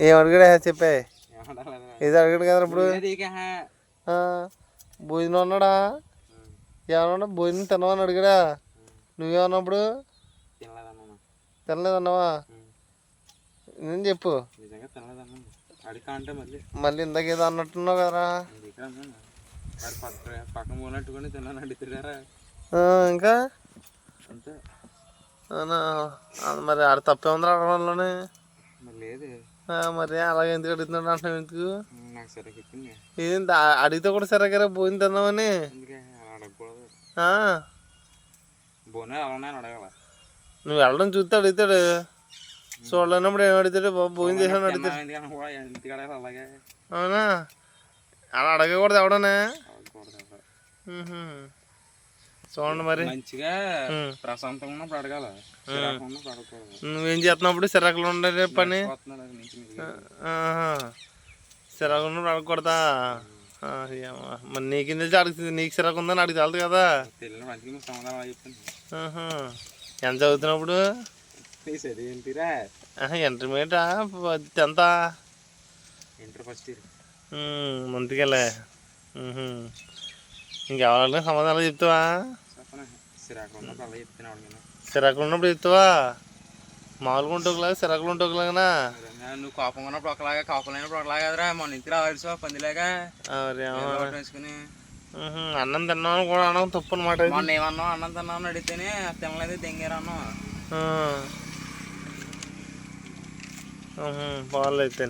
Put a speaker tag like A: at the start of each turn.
A: ఏం అడిగాడా చెప్పే ఏదో అడిగాడు కదా ఇప్పుడు భోజనం అన్నాడా ఏమన్నా భోజనం తినవని అడిగాడా నువ్వేమన్నప్పుడు తినలేదన్నావా నేను చెప్పు మళ్ళీ ఇందాక ఏదో అన్నట్టున్నావు కదరా ఇంకా మరి ఆడ తప్పే ఉందిరా అడగడంలోనే మరి అలాగే ఎందుకు అడుగుతున్నాడు అంటున్నావు ఎందుకు ఏంటి అడిగితే కూడా సరిగ్గా భోజనం తిందామని నువ్వు వెళ్ళడం చూస్తే అడుగుతాడు చూడలేనప్పుడు ఏం అడుగుతాడు బాబు భోజనం చేసాను అడుగుతాడు అవునా అలా అడగకూడదు ఎవడనే చూడండి మరి
B: మంచిగా ప్రశాంతంగా ఉన్నప్పుడు అడగాల
A: నువ్వేం చేస్తున్నప్పుడు సిరాకులు ఉండే పని సిరాకులు ఉన్నప్పుడు అడగకూడదా మరి నీకు తెలిసి అడుగుతుంది నీకు సిరాకు ఉందని అడిగి తెలదు కదా ఎంత చదువుతున్నప్పుడు ఇంటర్మీడియటా 10th
B: ఇంటర్ ఫస్ట్ ఇయర్
A: ముందుకెళ్ళే ఇంకెవరైనా సమాధానాలు చెప్తావా సిరాకులు ఉన్నప్పుడు చెప్తావా మామూలుగా ఉంటే ఒకలాగా సిరాకులు ఉంటే ఒకలాగా
B: నువ్వు కోపం ఉన్నప్పుడు ఒకలాగా కోపం లేనప్పుడు ఒకలాగా కదరా మొన్న ఇంటికి రావాల్సి పందిలాగా వేసుకుని
A: అన్నం తిన్నామని కూడా అనడం తప్పు అనమాట
B: మొన్న ఏమన్నావు అన్నం తిన్నామని అడిగితేనే తినలేదు దెంగారు అన్నావు
A: బాగాలేదు అయితే